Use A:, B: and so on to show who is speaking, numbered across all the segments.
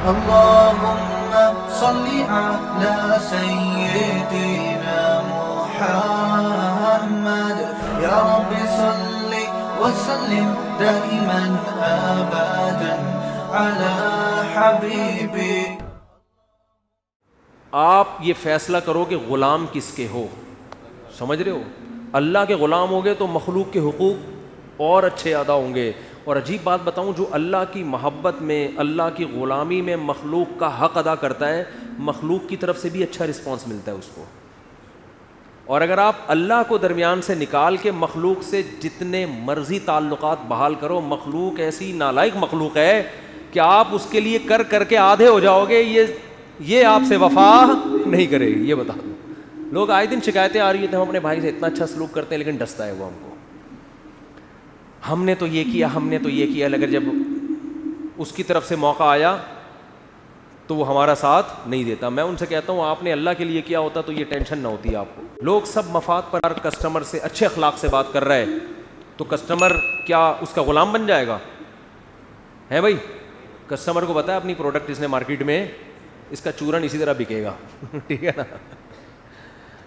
A: اللهم صل على سيدنا محمد يا رب صل وسلم دائما ابدا على حبيبي.
B: آپ یہ فیصلہ کرو کہ غلام کس کے ہو. سمجھ رہے ہو؟ اللہ کے غلام ہوگے تو مخلوق کے حقوق اور اچھے ادا ہوں گے. اور عجیب بات بتاؤں، جو اللہ کی محبت میں، اللہ کی غلامی میں مخلوق کا حق ادا کرتا ہے، مخلوق کی طرف سے بھی اچھا رسپانس ملتا ہے اس کو. اور اگر آپ اللہ کو درمیان سے نکال کے مخلوق سے جتنے مرضی تعلقات بحال کرو، مخلوق ایسی نالائق مخلوق ہے کہ آپ اس کے لیے کر کر کے آدھے ہو جاؤ گے، یہ آپ سے وفا نہیں کرے گی. یہ بتا دو. لوگ آئے دن شکایتیں آ رہی ہوتی ہیں، ہم اپنے بھائی سے اتنا اچھا سلوک کرتے ہیں لیکن ڈستا ہے وہ ہم کو. ہم نے تو یہ کیا، ہم نے تو یہ کیا، لیکن جب اس کی طرف سے موقع آیا تو وہ ہمارا ساتھ نہیں دیتا. میں ان سے کہتا ہوں آپ نے اللہ کے لیے کیا ہوتا تو یہ ٹینشن نہ ہوتی آپ کو. لوگ سب مفاد پر کسٹمر سے اچھے اخلاق سے بات کر رہا ہے تو کسٹمر کیا اس کا غلام بن جائے گا؟ ہے بھائی، کسٹمر کو پتا ہے اپنی پروڈکٹ اس نے مارکیٹ میں اس کا چورن اسی طرح بکے گا. ٹھیک ہے نا؟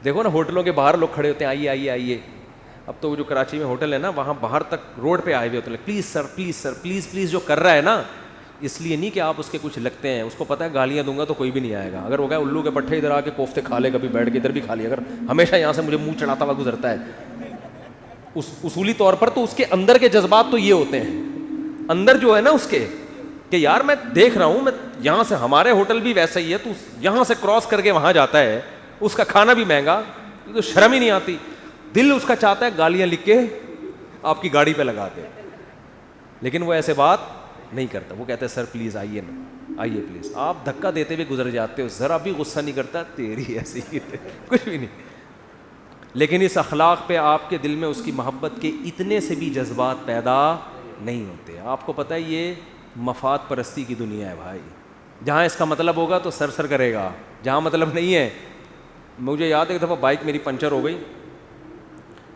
B: دیکھو نا ہوٹلوں کے باہر لوگ کھڑے ہوتے ہیں، آئیے آئیے آئیے. اب تو جو کراچی میں ہوٹل ہے نا، وہاں باہر تک روڈ پہ آئے ہوئے ہوتے ہیں، please sir please sir please please. جو کر رہا ہے نا، اس لیے نہیں کہ آپ اس کے کچھ لگتے ہیں، اس کو پتہ ہے گالیاں دوں گا تو کوئی بھی نہیں آئے گا. اگر وہ کہا الو کے پٹھے ادھر آ کے کوفتے کھا لے، کبھی بیٹھ کے ادھر بھی کھا لیا، اگر ہمیشہ یہاں سے مجھے منہ چڑھاتا ہوا گزرتا ہے، اصولی طور پر تو اس کے اندر کے جذبات تو یہ ہوتے ہیں، اندر جو ہے نا اس کے، کہ یار میں دیکھ رہا ہوں، میں یہاں سے ہمارے ہوٹل بھی ویسا ہی ہے، تو یہاں سے کراس کر کے وہاں جاتا ہے، اس کا کھانا بھی مہنگا، تو شرم ہی نہیں آتی. دل اس کا چاہتا ہے گالیاں لکھ کے آپ کی گاڑی پہ لگا دے، لیکن وہ ایسے بات نہیں کرتا. وہ کہتا ہے سر پلیز آئیے نا، آئیے پلیز. آپ دھکا دیتے ہوئے گزر جاتے ہو، ذرا بھی غصہ نہیں کرتا، تیری ایسی کچھ بھی نہیں. لیکن اس اخلاق پہ آپ کے دل میں اس کی محبت کے اتنے سے بھی جذبات پیدا نہیں ہوتے. آپ کو پتہ ہے یہ مفاد پرستی کی دنیا ہے بھائی. جہاں اس کا مطلب ہوگا تو سر سر کرے گا، جہاں مطلب نہیں ہے. مجھے یاد ہے ایک دفعہ بائک میری پنچر ہو گئی،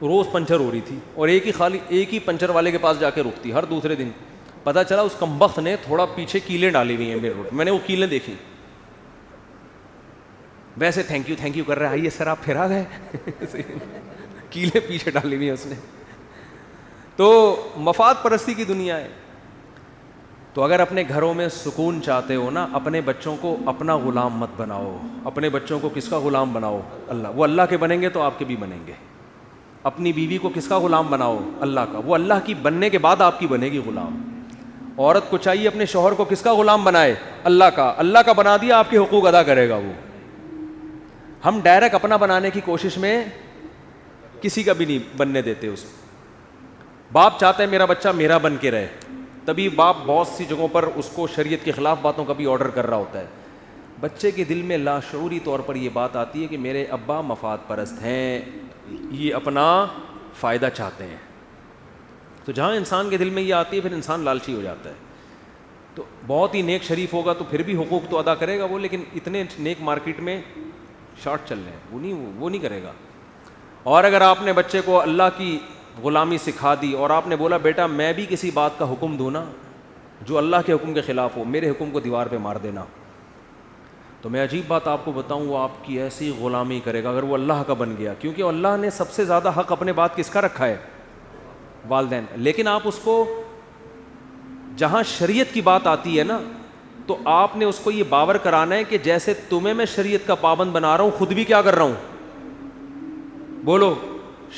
B: روز پنچر ہو رہی تھی، اور ایک ہی پنچر والے کے پاس جا کے رکتی ہر دوسرے دن. پتہ چلا اس کمبخت نے تھوڑا پیچھے کیلیں ڈالی ہوئی ہیں میرے روڈ. میں نے وہ کیلیں دیکھی، ویسے تھینک یو کر رہا ہے، آئیے سر آپ پھر آ گئے. کیلیں پیچھے ڈالی ہوئی ہیں اس نے. تو مفاد پرستی کی دنیا ہے. تو اگر اپنے گھروں میں سکون چاہتے ہو نا، اپنے بچوں کو اپنا غلام مت بناؤ. اپنے بچوں کو کس کا غلام بناؤ؟ اللہ. وہ اللہ کے بنیں گے تو آپ کے بھی بنیں گے. اپنی بیوی کو کس کا غلام بناؤ؟ اللہ کا. وہ اللہ کی بننے کے بعد آپ کی بنے گی غلام. عورت کو چاہیے اپنے شوہر کو کس کا غلام بنائے؟ اللہ کا. اللہ کا بنا دیا، آپ کے حقوق ادا کرے گا وہ. ہم ڈائریکٹ اپنا بنانے کی کوشش میں کسی کا بھی نہیں بننے دیتے. اس باپ چاہتا ہے میرا بچہ میرا بن کے رہے، تبھی باپ بہت سی جگہوں پر اس کو شریعت کے خلاف باتوں کا بھی آرڈر کر رہا ہوتا ہے. بچے کے دل میں لاشعوری طور پر یہ بات آتی ہے کہ میرے ابا مفاد پرست ہیں، یہ اپنا فائدہ چاہتے ہیں. تو جہاں انسان کے دل میں یہ آتی ہے پھر انسان لالچی ہو جاتا ہے. تو بہت ہی نیک شریف ہوگا تو پھر بھی حقوق تو ادا کرے گا وہ، لیکن اتنے نیک مارکیٹ میں شارٹ چل رہے ہیں وہ نہیں کرے گا. اور اگر آپ نے بچے کو اللہ کی غلامی سکھا دی اور آپ نے بولا بیٹا میں بھی کسی بات کا حکم دوں نا جو اللہ کے حکم کے خلاف ہو، میرے حکم کو دیوار پہ مار دینا، تو میں عجیب بات آپ کو بتاؤں، وہ آپ کی ایسی غلامی کرے گا اگر وہ اللہ کا بن گیا. کیونکہ اللہ نے سب سے زیادہ حق اپنے بات کس کا رکھا ہے؟ والدین. لیکن آپ اس کو جہاں شریعت کی بات آتی ہے نا، تو آپ نے اس کو یہ باور کرانا ہے کہ جیسے تمہیں میں شریعت کا پابند بنا رہا ہوں، خود بھی کیا کر رہا ہوں؟ بولو،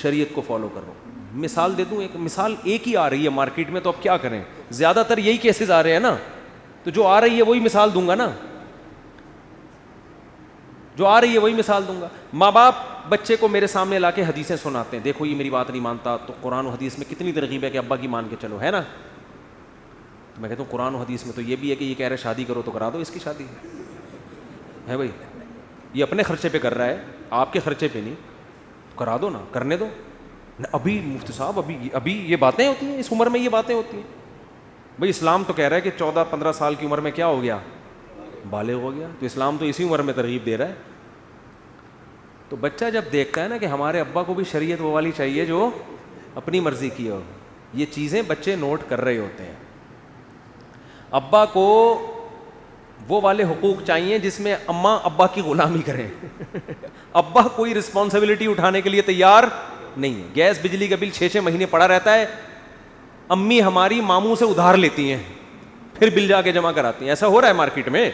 B: شریعت کو فالو کر رہا ہوں. مثال دے دوں، ایک مثال ایک ہی آ رہی ہے مارکیٹ میں، تو اب کیا کریں، زیادہ تر یہی کیسز آ رہے ہیں نا، تو جو آ رہی ہے وہی مثال دوں گا نا، جو آ رہی ہے وہی مثال دوں گا. ماں باپ بچے کو میرے سامنے لا کے حدیثیں سناتے ہیں، دیکھو یہ میری بات نہیں مانتا، تو قرآن و حدیث میں کتنی ترغیب ہے کہ ابا کی مان کے چلو، ہے نا. تو میں کہتا ہوں قرآن و حدیث میں تو یہ بھی ہے کہ یہ کہہ رہے شادی کرو تو کرا دو اس کی شادی، ہے بھائی. یہ اپنے خرچے پہ کر رہا ہے، آپ کے خرچے پہ نہیں، کرا دو نا، کرنے دو. ابھی مفتی صاحب ابھی یہ باتیں ہوتی ہیں، اس عمر میں یہ باتیں ہوتی ہیں. بھائی اسلام تو کہہ رہا ہے کہ 14-15 سال کی عمر میں کیا ہو گیا؟ بالغ ہو گیا. تو اسلام تو اسی عمر میں ترغیب دے رہا ہے. تو بچہ جب دیکھتا ہے نا کہ ہمارے ابا کو بھی شریعت وہ والی چاہیے جو اپنی مرضی کی ہو، یہ چیزیں بچے نوٹ کر رہے ہوتے ہیں. ابا کو وہ والے حقوق چاہیے جس میں اماں ابا کی غلامی کریں. ابا کوئی رسپانسبلٹی اٹھانے کے لیے تیار نہیں ہے. گیس بجلی کا بل 6 مہینے پڑا رہتا ہے, امی ہماری ماموں سے ادھار لیتی ہیں, پھر بل جا کے جمع کراتی ہیں. ایسا ہو رہا ہے مارکیٹ میں,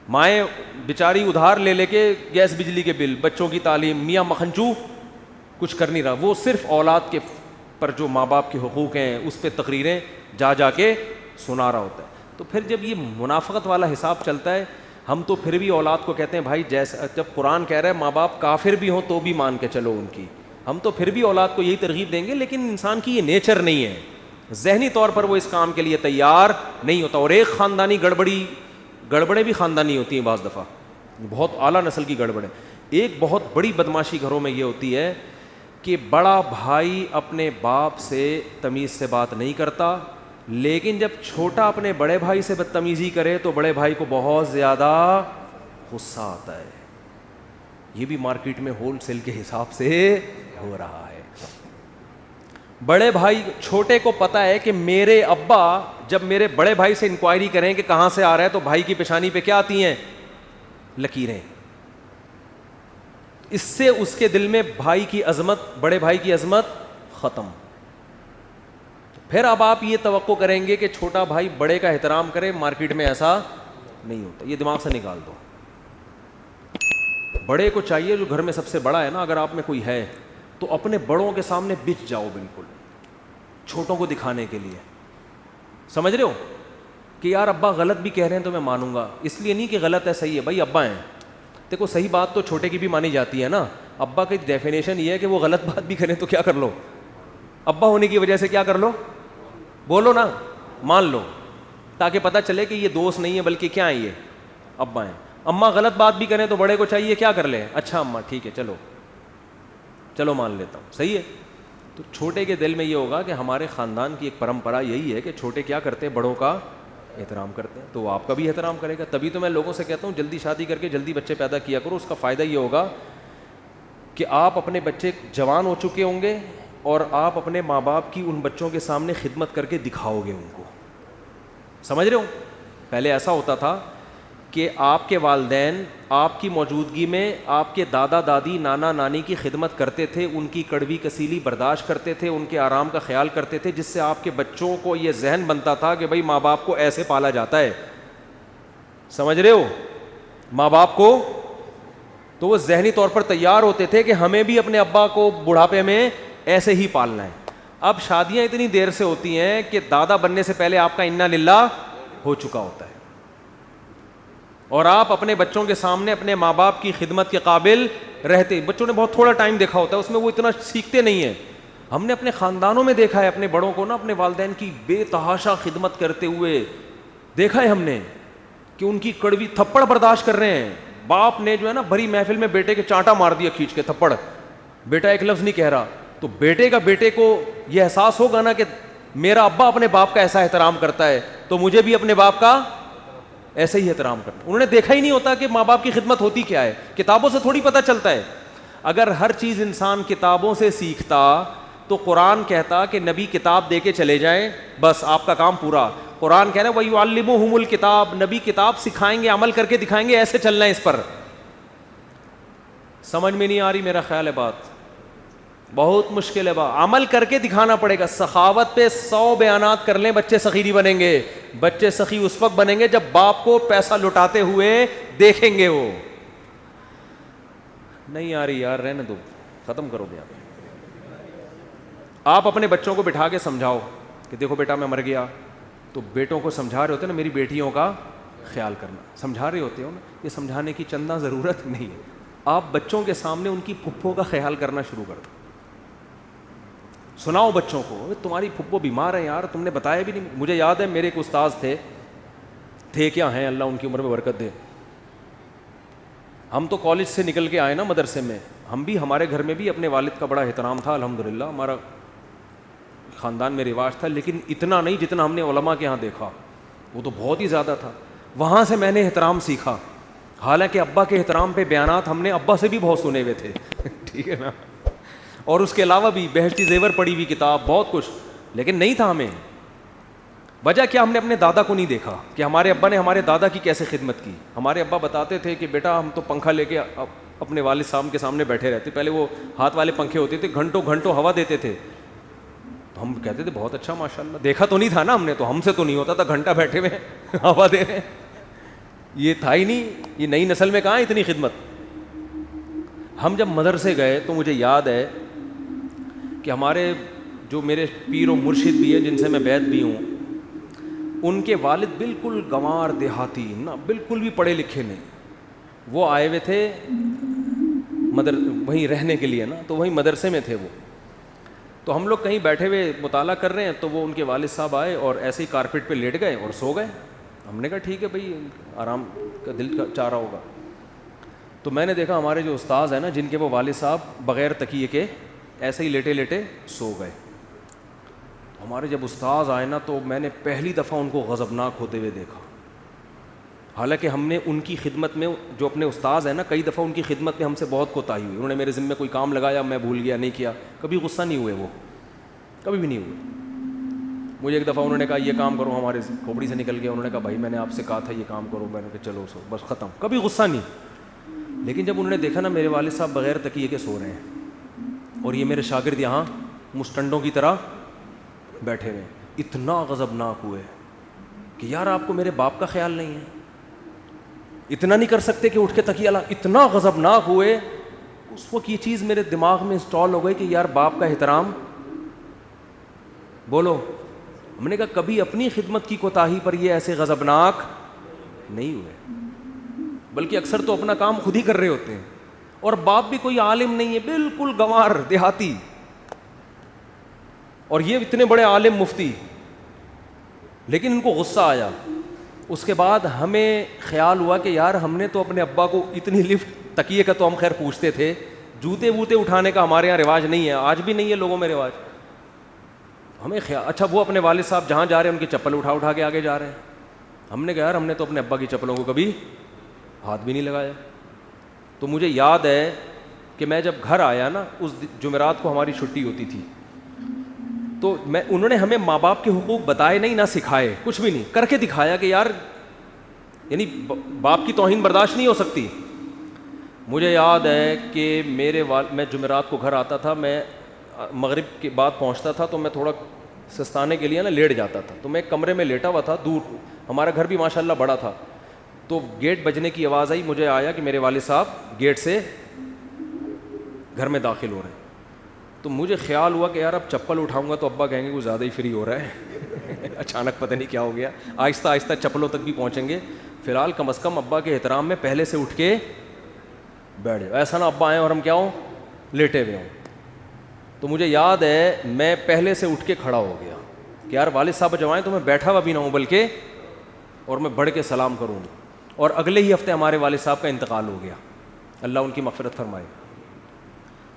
B: مائیں بیچاری ادھار لے لے کے گیس بجلی کے بل, بچوں کی تعلیم, میاں مکھنچو کچھ کر نہیں رہا, وہ صرف اولاد کے پر جو ماں باپ کے حقوق ہیں اس پہ تقریریں جا جا کے سنا رہا ہوتا ہے. تو پھر جب یہ منافقت والا حساب چلتا ہے, ہم تو پھر بھی اولاد کو کہتے ہیں بھائی جیسا, جب قرآن کہہ رہا ہے ماں باپ کافر بھی ہوں تو بھی مان کے چلو ان کی, ہم تو پھر بھی اولاد کو یہی ترغیب دیں گے, لیکن انسان کی یہ نیچر نہیں ہے, ذہنی طور پر وہ اس کام کے لیے تیار نہیں ہوتا. اور ایک خاندانی گڑبڑیں بھی خاندانی ہوتی ہیں بعض دفعہ, بہت اعلیٰ نسل کی گڑبڑیں. ایک بہت بڑی بدماشی گھروں میں یہ ہوتی ہے کہ بڑا بھائی اپنے باپ سے تمیز سے بات نہیں کرتا, لیکن جب چھوٹا اپنے بڑے بھائی سے بدتمیزی کرے تو بڑے بھائی کو بہت زیادہ غصہ آتا ہے. یہ بھی مارکیٹ میں ہول سیل کے حساب سے ہو رہا ہے. بڑے بھائی چھوٹے کو پتا ہے کہ میرے ابا جب میرے بڑے بھائی سے انکوائری کریں کہ کہاں سے آ رہا ہے تو بھائی کی پیشانی پہ کیا آتی ہیں, لکیریں. اس سے اس کے دل میں بھائی کی عظمت, بڑے بھائی کی عظمت ختم. پھر اب آپ یہ توقع کریں گے کہ چھوٹا بھائی بڑے کا احترام کرے, مارکیٹ میں ایسا نہیں ہوتا. یہ دماغ سے نکال دو. بڑے کو چاہیے, جو گھر میں سب سے بڑا ہے نا, اگر آپ میں کوئی ہے تو اپنے بڑوں کے سامنے بچ جاؤ بالکل, چھوٹوں کو دکھانے کے لیے. سمجھ رہے ہو کہ یار ابا غلط بھی کہہ رہے ہیں تو میں مانوں گا, اس لیے نہیں کہ غلط ہے صحیح ہے, بھائی ابا ہیں. دیکھو صحیح بات تو چھوٹے کی بھی مانی جاتی ہے نا. ابا کی ڈیفینیشن یہ ہے کہ وہ غلط بات بھی کریں تو کیا کر لو, ابا ہونے کی وجہ سے کیا کر لو, بولو نا, مان لو, تاکہ پتہ چلے کہ یہ دوست نہیں ہے بلکہ کیا ہے, یہ ابا ہیں. اماں غلط بات بھی کریں تو بڑے کو چاہیے کیا کر لیں, اچھا اماں ٹھیک ہے چلو مان لیتا ہوں, صحیح ہے. تو چھوٹے کے دل میں یہ ہوگا کہ ہمارے خاندان کی ایک پرمپرا یہی ہے کہ چھوٹے کیا کرتے ہیں, بڑوں کا احترام کرتے ہیں, تو وہ آپ کا بھی احترام کرے گا. تبھی تو میں لوگوں سے کہتا ہوں جلدی شادی کر کے جلدی بچے پیدا کیا کرو. اس کا فائدہ یہ ہوگا کہ آپ اپنے بچے جوان ہو چکے ہوں گے اور آپ اپنے ماں باپ کی ان بچوں کے سامنے خدمت کر کے دکھاؤ گے ان کو. سمجھ رہے ہو, پہلے ایسا ہوتا تھا کہ آپ کے والدین آپ کی موجودگی میں آپ کے دادا دادی نانا نانی کی خدمت کرتے تھے, ان کی کڑوی کسیلی برداشت کرتے تھے, ان کے آرام کا خیال کرتے تھے, جس سے آپ کے بچوں کو یہ ذہن بنتا تھا کہ بھائی ماں باپ کو ایسے پالا جاتا ہے. سمجھ رہے ہو, ماں باپ کو, تو وہ ذہنی طور پر تیار ہوتے تھے کہ ہمیں بھی اپنے ابا کو بڑھاپے میں ایسے ہی پالنا ہے. اب شادیاں اتنی دیر سے ہوتی ہیں کہ دادا بننے سے پہلے آپ کا انا للہ ہو چکا ہوتا ہے, اور آپ اپنے بچوں کے سامنے اپنے ماں باپ کی خدمت کے قابل رہتے. بچوں نے بہت تھوڑا ٹائم دیکھا ہوتا ہے, اس میں وہ اتنا سیکھتے نہیں ہیں. ہم نے اپنے خاندانوں میں دیکھا ہے اپنے بڑوں کو نا, اپنے والدین کی بے تحاشا خدمت کرتے ہوئے دیکھا ہے ہم نے کہ ان کی کڑوی تھپڑ برداشت کر رہے ہیں. باپ نے جو ہے نا بھری محفل میں بیٹے کے چانٹا مار دیا کھینچ کے تھپڑ, بیٹا ایک لفظ نہیں کہہ رہا, تو بیٹے کو یہ احساس ہوگا نا کہ میرا ابا اپنے باپ کا ایسا احترام کرتا ہے تو مجھے بھی اپنے باپ کا ایسے ہی احترام کرنا. انہوں نے دیکھا ہی نہیں ہوتا کہ ماں باپ کی خدمت ہوتی کیا ہے, کتابوں سے تھوڑی پتہ چلتا ہے. اگر ہر چیز انسان کتابوں سے سیکھتا تو قرآن کہتا کہ نبی کتاب دے کے چلے جائیں, بس آپ کا کام پورا. قرآن کہہ رہا ہے وَيُعَلِّمُهُمُ الْكِتَابَ, نبی کتاب سکھائیں گے, عمل کر کے دکھائیں گے, ایسے چلنا ہے اس پر. سمجھ میں نہیں آ رہی میرا خیال ہے بات, بہت مشکل ہے بات, عمل کر کے دکھانا پڑے گا. سخاوت پہ 100 بیانات کر لیں, بچے سخی نہیں بنیں گے. بچے سخی اس وقت بنیں گے جب باپ کو پیسہ لٹاتے ہوئے دیکھیں گے. وہ نہیں آ رہی یار, رہنے دو, ختم کرو بیان. آپ اپنے بچوں کو بٹھا کے سمجھاؤ کہ دیکھو بیٹا میں مر گیا, تو بیٹوں کو سمجھا رہے ہوتے ہیں نا, میری بیٹیوں کا خیال کرنا, سمجھا رہے ہوتے ہو نا. یہ سمجھانے کی چندہ ضرورت نہیں ہے, آپ بچوں کے سامنے ان کی پھپھو کا خیال کرنا شروع کر دو. سناؤ بچوں کو, تمہاری پھپھو بیمار ہے یار, تم نے بتایا بھی نہیں. مجھے یاد ہے میرے ایک استاذ تھے کیا ہیں, اللہ ان کی عمر میں برکت دے. ہم تو کالج سے نکل کے آئے نا مدرسے میں, ہم بھی ہمارے گھر میں بھی اپنے والد کا بڑا احترام تھا الحمدللہ, ہمارا خاندان میں رواج تھا, لیکن اتنا نہیں جتنا ہم نے علماء کے ہاں دیکھا, وہ تو بہت ہی زیادہ تھا. وہاں سے میں نے احترام سیکھا, حالانکہ ابا کے احترام پہ بیانات ہم نے ابا سے بھی بہت سنے ہوئے تھے ٹھیک ہے نا, اور اس کے علاوہ بھی بہشتی زیور پڑھی ہوئی کتاب, بہت کچھ, لیکن نہیں تھا ہمیں. وجہ کیا؟ ہم نے اپنے دادا کو نہیں دیکھا کہ ہمارے ابا نے ہمارے دادا کی کیسے خدمت کی. ہمارے ابا بتاتے تھے کہ بیٹا ہم تو پنکھا لے کے اپنے والد صاحب کے سامنے بیٹھے رہتے. پہلے وہ ہاتھ والے پنکھے ہوتے تھے, گھنٹوں گھنٹوں ہوا دیتے تھے. تو ہم کہتے تھے بہت اچھا ماشاء اللہ. دیکھا تو نہیں تھا نا ہم نے, تو ہم سے تو نہیں ہوتا تھا گھنٹہ بیٹھے ہوئے ہوا دے رہے. یہ تھا ہی نہیں. یہ نئی نسل میں کہاں اتنی خدمت. ہم جب مدرسے گئے تو مجھے یاد ہے کہ ہمارے جو میرے پیر و مرشد بھی ہے جن سے میں بیعت بھی ہوں, ان کے والد بالکل گنوار دیہاتی نہ, بالکل بھی پڑھے لکھے نہیں. وہ آئے ہوئے تھے وہیں رہنے کے لیے نا, تو وہیں مدرسے میں تھے وہ. تو ہم لوگ کہیں بیٹھے ہوئے مطالعہ کر رہے ہیں, تو وہ ان کے والد صاحب آئے اور ایسے ہی کارپیٹ پہ لیٹ گئے اور سو گئے. ہم نے کہا ٹھیک ہے بھائی, آرام کا دل چاہ رہا ہوگا. تو میں نے دیکھا ہمارے جو استاذ ہیں نا, جن کے وہ والد صاحب بغیر تکیے کے ایسے ہی لیٹے لیٹے سو گئے. ہمارے جب استاذ آئے نا, تو میں نے پہلی دفعہ ان کو غضبناک ہوتے ہوئے دیکھا. حالانکہ ہم نے ان کی خدمت میں, جو اپنے استاذ ہیں نا, کئی دفعہ ان کی خدمت میں ہم سے بہت کوتاہی ہوئی. انہوں نے میرے ذمہ کوئی کام لگایا, میں بھول گیا, نہیں کیا. کبھی غصہ نہیں ہوئے وہ, کبھی بھی نہیں ہوئے. مجھے ایک دفعہ انہوں نے کہا یہ کام کرو, ہمارے کھوپڑی سے نکل گیا. انہوں نے کہا بھائی میں نے آپ سے کہا تھا یہ کام کرو. میں نے کہا چلو سو, بس ختم. کبھی غصہ نہیں. لیکن جب انہوں نے دیکھا نا میرے والد صاحب بغیر تکیے کے سو رہے ہیں اور یہ میرے شاگرد یہاں مسٹنڈوں کی طرح بیٹھے ہوئے, اتنا غضبناک ہوئے کہ یار آپ کو میرے باپ کا خیال نہیں ہے, اتنا نہیں کر سکتے کہ اٹھ کے تکیہ لا. اتنا غضبناک ہوئے. اس وقت یہ چیز میرے دماغ میں انسٹال ہو گئی کہ یار باپ کا احترام. بولو. ہم نے کہا کبھی اپنی خدمت کی کوتاہی پر یہ ایسے غضبناک نہیں ہوئے, بلکہ اکثر تو اپنا کام خود ہی کر رہے ہوتے ہیں. اور باپ بھی کوئی عالم نہیں ہے, بالکل گنوار دیہاتی, اور یہ اتنے بڑے عالم مفتی, لیکن ان کو غصہ آیا. اس کے بعد ہمیں خیال ہوا کہ یار ہم نے تو اپنے ابا کو اتنی لفٹ, تکیے کا تو ہم خیر پوچھتے تھے, جوتے ووتے اٹھانے کا ہمارے یہاں رواج نہیں ہے, آج بھی نہیں ہے لوگوں میں رواج. ہمیں خیال, اچھا وہ اپنے والد صاحب جہاں جا رہے ہیں ان کی چپل اٹھا اٹھا کے آگے جا رہے ہیں. ہم نے کہا یار ہم نے تو اپنے ابا کی چپلوں کو کبھی ہاتھ بھی نہیں لگایا. تو مجھے یاد ہے کہ میں جب گھر آیا نا, اس جمعرات کو ہماری چھٹی ہوتی تھی, تو انہوں نے ہمیں ماں باپ کے حقوق بتائے نہیں, نہ سکھائے, کچھ بھی نہیں, کر کے دکھایا کہ یار یعنی باپ کی توہین برداشت نہیں ہو سکتی. مجھے یاد ہے کہ میں جمعرات کو گھر آتا تھا, میں مغرب کے بعد پہنچتا تھا, تو میں تھوڑا سستانے کے لیے نا لیٹ جاتا تھا. تو میں ایک کمرے میں لیٹا ہوا تھا, دور, ہمارا گھر بھی ماشاء اللہ بڑا تھا. تو گیٹ بجنے کی آواز آئی, مجھے آیا کہ میرے والد صاحب گیٹ سے گھر میں داخل ہو رہے ہیں. تو مجھے خیال ہوا کہ یار اب چپل اٹھاؤں گا تو ابا کہیں گے کچھ زیادہ ہی فری ہو رہا ہے. اچانک پتہ نہیں کیا ہو گیا. آہستہ آہستہ چپلوں تک بھی پہنچیں گے. فی الحال کم از کم ابا کے احترام میں پہلے سے اٹھ کے بیٹھ جاؤ, ایسا نہ ابا آئیں اور ہم کیا ہوں, لیٹے ہوئے ہوں. تو مجھے یاد ہے میں پہلے سے اٹھ کے کھڑا ہو گیا کہ یار والد صاحب جب آئیں تو میں بیٹھا ہوا بھی نہ ہوں, بلکہ اور میں بڑھ کے سلام کروں. اور اگلے ہی ہفتے ہمارے والد صاحب کا انتقال ہو گیا, اللہ ان کی مغفرت فرمائے.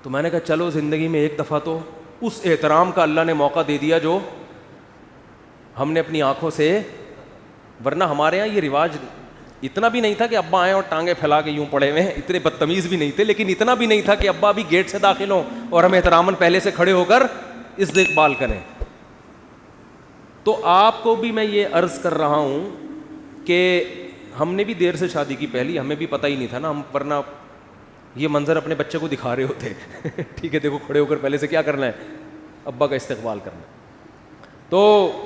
B: تو میں نے کہا چلو زندگی میں ایک دفعہ تو اس احترام کا اللہ نے موقع دے دیا جو ہم نے اپنی آنکھوں سے, ورنہ ہمارے یہاں یہ رواج اتنا بھی نہیں تھا کہ ابا آئیں اور ٹانگیں پھیلا کے یوں پڑے ہوئے ہیں, اتنے بدتمیز بھی نہیں تھے, لیکن اتنا بھی نہیں تھا کہ ابا بھی گیٹ سے داخل ہوں اور ہم احتراماً پہلے سے کھڑے ہو کر استقبال کریں. تو آپ کو بھی میں یہ عرض کر رہا ہوں کہ ہم نے بھی دیر سے شادی کی پہلی, ہمیں بھی پتہ ہی نہیں تھا نا, ہم ورنہ یہ منظر اپنے بچے کو دکھا رہے ہوتے. ٹھیک ہے دیکھو کھڑے ہو کر پہلے سے کیا کرنا ہے, ابا کا استقبال کرنا. تو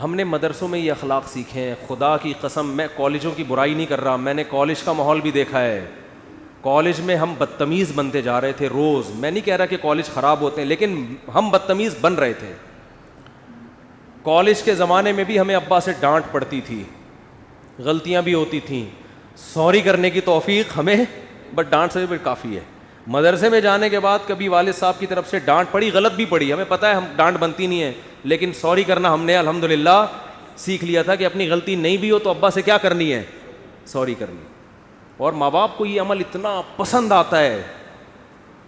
B: ہم نے مدرسوں میں یہ اخلاق سیکھے ہیں. خدا کی قسم میں کالجوں کی برائی نہیں کر رہا, میں نے کالج کا ماحول بھی دیکھا ہے. کالج میں ہم بدتمیز بنتے جا رہے تھے روز. میں نہیں کہہ رہا کہ کالج خراب ہوتے ہیں, لیکن ہم بدتمیز بن رہے تھے. کالج کے زمانے میں بھی ہمیں ابا سے ڈانٹ پڑتی تھی, غلطیاں بھی ہوتی تھیں, سوری کرنے کی توفیق ہمیں, بٹ ڈانٹ سے بھی کافی ہے. مدرسے میں جانے کے بعد کبھی والد صاحب کی طرف سے ڈانٹ پڑی, غلط بھی پڑی, ہمیں پتہ ہے ہم ڈانٹ بنتی نہیں ہے, لیکن سوری کرنا ہم نے الحمدللہ سیکھ لیا تھا کہ اپنی غلطی نہیں بھی ہو تو ابا سے کیا کرنی ہے, سوری کرنی. اور ماں باپ کو یہ عمل اتنا پسند آتا ہے.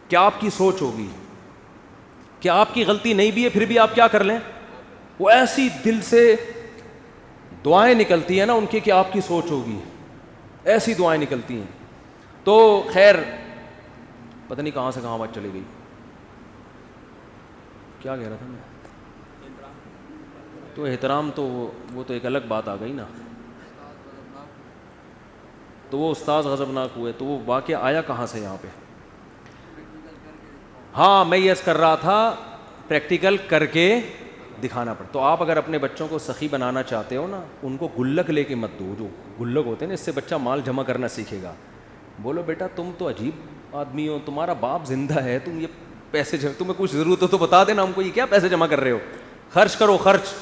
B: کیا آپ کی سوچ ہوگی کہ آپ کی غلطی نہیں بھی ہے پھر بھی آپ کیا کر لیں, وہ ایسی دل سے دعائیں نکلتی ہیں نا ان کی کہ آپ کی سوچ ہوگی, ایسی دعائیں نکلتی ہیں. تو خیر پتہ نہیں کہاں سے کہاں بات چلی گئی, کیا کہہ رہا تھا میں, تو احترام تو وہ تو ایک الگ بات آ گئی نا. تو وہ استاذ غضبناک ہوئے تو وہ واقعہ آیا کہاں سے یہاں پہ؟ ہاں میں یس کر رہا تھا پریکٹیکل کر کے دکھانا پڑتا. تو آپ اگر اپنے بچوں کو سخی بنانا چاہتے ہو نا, ان کو گلک لے کے مت دو. جو گلک ہوتے ہیں نا, اس سے بچہ مال جمع کرنا سیکھے گا. بولو بیٹا تم تو عجیب آدمی ہو, تمہارا باپ زندہ ہے, تم یہ پیسے تمہیں کچھ ضرورت ہو تو بتا دینا ہم کو, یہ کیا پیسے جمع کر رہے ہو, خرچ کرو خرچ,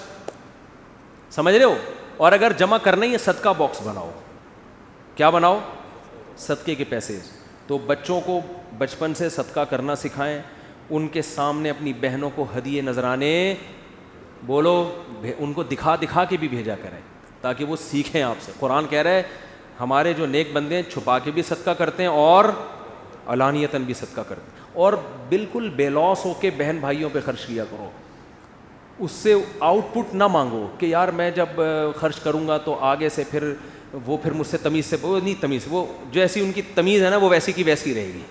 B: سمجھ رہے ہو. اور اگر جمع کرنا ہی ہے صدقہ باکس بناؤ. کیا بناؤ؟ صدقے کے پیسے. تو بچوں کو بچپن سے صدقہ کرنا سکھائیں, ان کے سامنے اپنی بہنوں کو ہدیے نذرانے بولو, ان کو دکھا دکھا کے بھی بھیجا کریں تاکہ وہ سیکھیں آپ سے. قرآن کہہ رہا ہے ہمارے جو نیک بندے ہیں چھپا کے بھی صدقہ کرتے ہیں اور علانیتاً بھی صدقہ کرتے ہیں. اور بالکل بے لوس ہو کے بہن بھائیوں پہ خرچ کیا کرو. اس سے آؤٹ پٹ نہ مانگو کہ یار میں جب خرچ کروں گا تو آگے سے پھر وہ پھر مجھ سے تمیز سے, وہ نہیں تمیز, وہ جیسی ان کی تمیز ہے نا وہ ویسی کی ویسی رہے گی.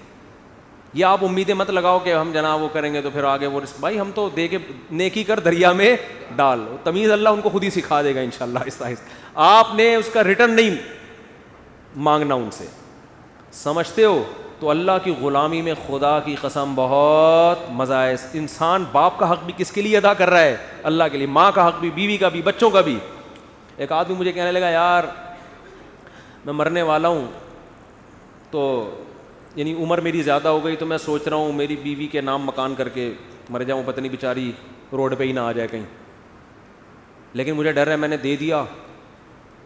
B: یہ آپ امیدیں مت لگاؤ کہ ہم جناب وہ کریں گے تو پھر آگے وہ, بھائی ہم تو دے کے نیکی کر دریا میں ڈال. تمیز اللہ ان کو خود ہی سکھا دے گا انشاءاللہ آہستہ آہستہ. آپ نے اس کا ریٹرن نہیں مانگنا ان سے, سمجھتے ہو. تو اللہ کی غلامی میں خدا کی قسم بہت مزہ ہے. انسان باپ کا حق بھی کس کے لیے ادا کر رہا ہے؟ اللہ کے لیے. ماں کا حق بھی, بیوی کا بھی, بچوں کا بھی. ایک آدمی مجھے کہنے لگا یار میں مرنے والا ہوں, تو یعنی عمر میری زیادہ ہو گئی, تو میں سوچ رہا ہوں میری بیوی کے نام مکان کر کے مر جاؤں, پتہ نہیں بیچاری روڈ پہ ہی نہ آ جائے کہیں. لیکن مجھے ڈر ہے میں نے دے دیا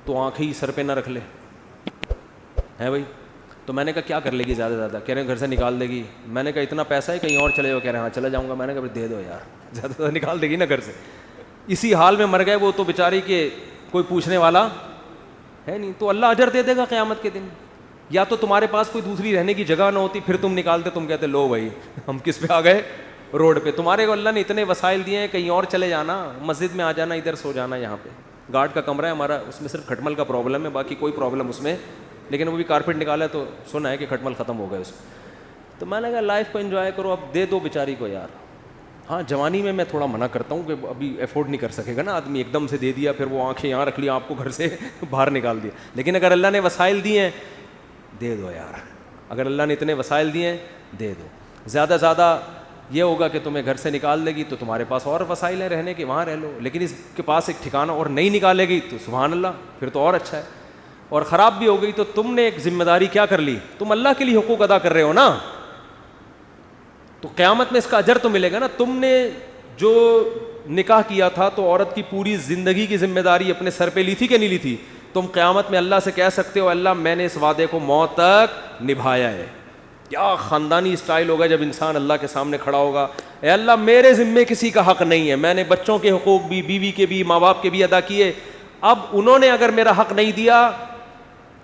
B: تو آنکھیں ہی سر پہ نہ رکھ لے ہے بھائی. تو میں نے کہا کیا کر لے گی زیادہ زیادہ؟ کہہ رہے ہیں گھر سے نکال دے گی. میں نے کہا اتنا پیسہ ہے کہیں اور چلے جاؤ. کہہ رہے ہیں ہاں چلا جاؤں گا. میں نے کہا دے دو یار, زیادہ زیادہ نکال دے گی نا گھر سے. اسی حال میں مر گئے وہ تو بیچاری کہ کوئی پوچھنے والا ہے نہیں. تو اللہ اجر دے دے گا قیامت کے دن. یا تو تمہارے پاس کوئی دوسری رہنے کی جگہ نہ ہوتی, پھر تم نکالتے, تم کہتے لو بھائی ہم کس پہ آ گئے, روڈ پہ. تمہارے کو اللہ نے اتنے وسائل دیے ہیں, کہیں اور چلے جانا, مسجد میں آ جانا, ادھر سو جانا. یہاں پہ گارڈ کا کمرہ ہے ہمارا, اس میں صرف کھٹمل کا پرابلم ہے, باقی کوئی پرابلم اس میں, لیکن وہ بھی کارپیٹ نکالا ہے تو سنا ہے کہ کھٹمل ختم ہو گئے اس. تو میں نے کہا لائف کو انجوائے کرو, اب دے دو بیچاری کو یار. ہاں جوانی میں تھوڑا منع کرتا ہوں کہ ابھی افورڈ نہیں کر سکے گا نا آدمی, ایک دم سے دے دیا پھر وہ آنکھیں یہاں رکھ لی, آپ کو گھر سے باہر نکال دیا. لیکن اگر اللہ نے وسائل دیے ہیں دے دو یار, اگر اللہ نے اتنے وسائل دیے ہیں دے دو. زیادہ زیادہ یہ ہوگا کہ تمہیں گھر سے نکال دے گی تو تمہارے پاس اور وسائل ہیں رہنے کے, وہاں رہ لو. لیکن اس کے پاس ایک ٹھکانہ اور نہیں نکالے گی تو سبحان اللہ, پھر تو اور اچھا ہے. اور خراب بھی ہو گئی تو تم نے ایک ذمہ داری کیا کر لی, تم اللہ کے لیے حقوق ادا کر رہے ہو نا, تو قیامت میں اس کا اجر تو ملے گا نا. تم نے جو نکاح کیا تھا تو عورت کی پوری زندگی کی ذمہ داری اپنے سر پہ لی تھی کہ نہیں لی تھی؟ تم قیامت میں اللہ سے کہہ سکتے ہو اللہ میں نے اس وعدے کو موت تک نبھایا ہے. کیا خاندانی اسٹائل ہوگا جب انسان اللہ کے سامنے کھڑا ہوگا, اے اللہ میرے ذمے کسی کا حق نہیں ہے, میں نے بچوں کے حقوق بھی, بیوی کے بھی, ماں باپ کے بھی ادا کیے, اب انہوں نے اگر میرا حق نہیں دیا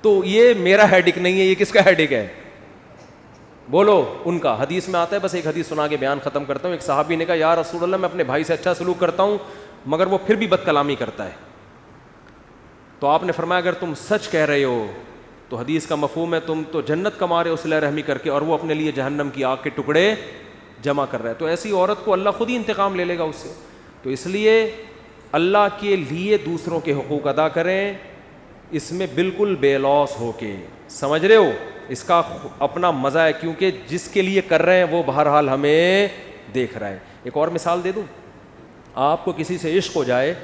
B: تو یہ میرا ہیڈک نہیں ہے, یہ کس کا ہیڈک ہے؟ بولو ان کا. حدیث میں آتا ہے, بس ایک حدیث سنا کے بیان ختم کرتا ہوں. ایک صحابی نے کہا یا رسول اللہ میں اپنے بھائی سے اچھا سلوک کرتا ہوں مگر وہ پھر بھی بد کلامی کرتا ہے. تو آپ نے فرمایا اگر تم سچ کہہ رہے ہو تو حدیث کا مفہوم ہے تم تو جنت کما رہے ہو صلہ رحمی کر کے, اور وہ اپنے لیے جہنم کی آگ کے ٹکڑے جمع کر رہا ہے. تو ایسی عورت کو اللہ خود ہی انتقام لے لے گا اس سے. تو اس لیے اللہ کے لیے دوسروں کے حقوق ادا کریں, اس میں بالکل بے لوس ہو کے, سمجھ رہے ہو, اس کا اپنا مزہ ہے کیونکہ جس کے لیے کر رہے ہیں وہ بہرحال ہمیں دیکھ رہا ہے. ایک اور مثال دے دوں, آپ کو کسی سے عشق ہو جائے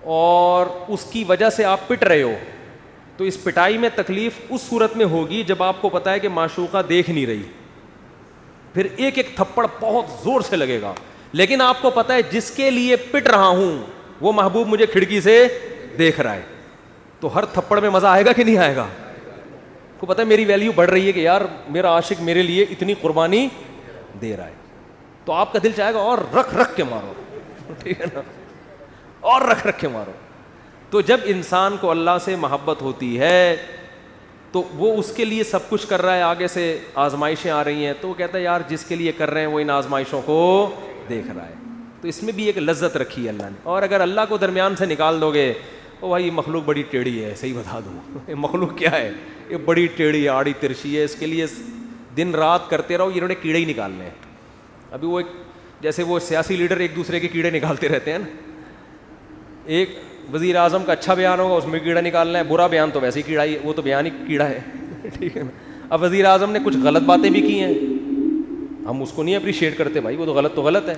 B: اور اس کی وجہ سے آپ پٹ رہے ہو, تو اس پٹائی میں تکلیف اس صورت میں ہوگی جب آپ کو پتہ ہے کہ معشوقہ دیکھ نہیں رہی, پھر ایک ایک تھپڑ بہت زور سے لگے گا. لیکن آپ کو پتہ ہے جس کے لیے پٹ رہا ہوں وہ محبوب مجھے کھڑکی سے دیکھ رہا ہے, تو ہر تھپڑ میں مزہ آئے گا کہ نہیں آئے گا؟ کو پتہ ہے میری ویلیو بڑھ رہی ہے کہ یار میرا عاشق میرے لیے اتنی قربانی دے رہا ہے, تو آپ کا دل چاہے گا اور رکھ رکھ کے مارو, ٹھیک ہے نا, اور رکھ رکھ کے مارو. تو جب انسان کو اللہ سے محبت ہوتی ہے تو وہ اس کے لیے سب کچھ کر رہا ہے, آگے سے آزمائشیں آ رہی ہیں تو وہ کہتا ہے یار جس کے لیے کر رہے ہیں وہ ان آزمائشوں کو دیکھ رہا ہے. تو اس میں بھی ایک لذت رکھی ہے اللہ نے. اور اگر اللہ کو درمیان سے نکال دو گے او بھائی مخلوق بڑی ٹیڑھی ہے, صحیح بتا دوں مخلوق کیا ہے, یہ بڑی ٹیڑھی آڑی ترچھی ہے, اس کے لیے دن رات کرتے رہو, انہوں نے کیڑے ہی نکالنے ہیں. ابھی وہ ایک جیسے وہ سیاسی لیڈر ایک دوسرے کے کیڑے نکالتے رہتے ہیں نا, ایک وزیر اعظم کا اچھا بیان ہوگا، اس میں کیڑا نکالنا ہے، برا بیان تو ویسے ہی کیڑا ہی، وہ تو بیان ہی کیڑا ہے ٹھیک ہے نا. اب وزیر اعظم نے کچھ غلط باتیں بھی کی ہیں، ہم اس کو نہیں اپریشیٹ کرتے بھائی، وہ تو غلط ہے،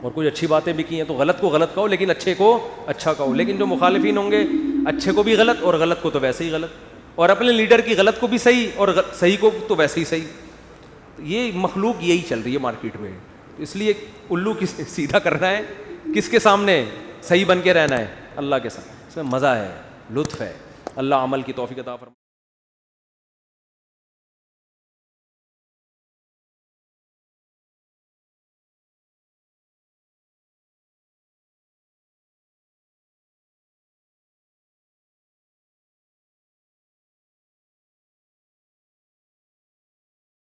B: اور کچھ اچھی باتیں بھی کی ہیں، تو غلط کو غلط کہو لیکن اچھے کو اچھا کہو. لیکن جو مخالفین ہوں گے اچھے کو بھی غلط اور غلط کو تو ویسے ہی غلط، اور اپنے لیڈر کی غلط کو بھی صحیح اور صحیح کو تو ویسے ہی صحیح. یہ مخلوق یہی چل رہی ہے مارکیٹ میں. اس لیے الو کس سیدھا کرنا ہے، کس کے سامنے صحیح بن کے رہنا ہے، اللہ کے ساتھ. اس میں مزہ ہے، لطف ہے. اللہ عمل کی توفیق عطا فرمائے.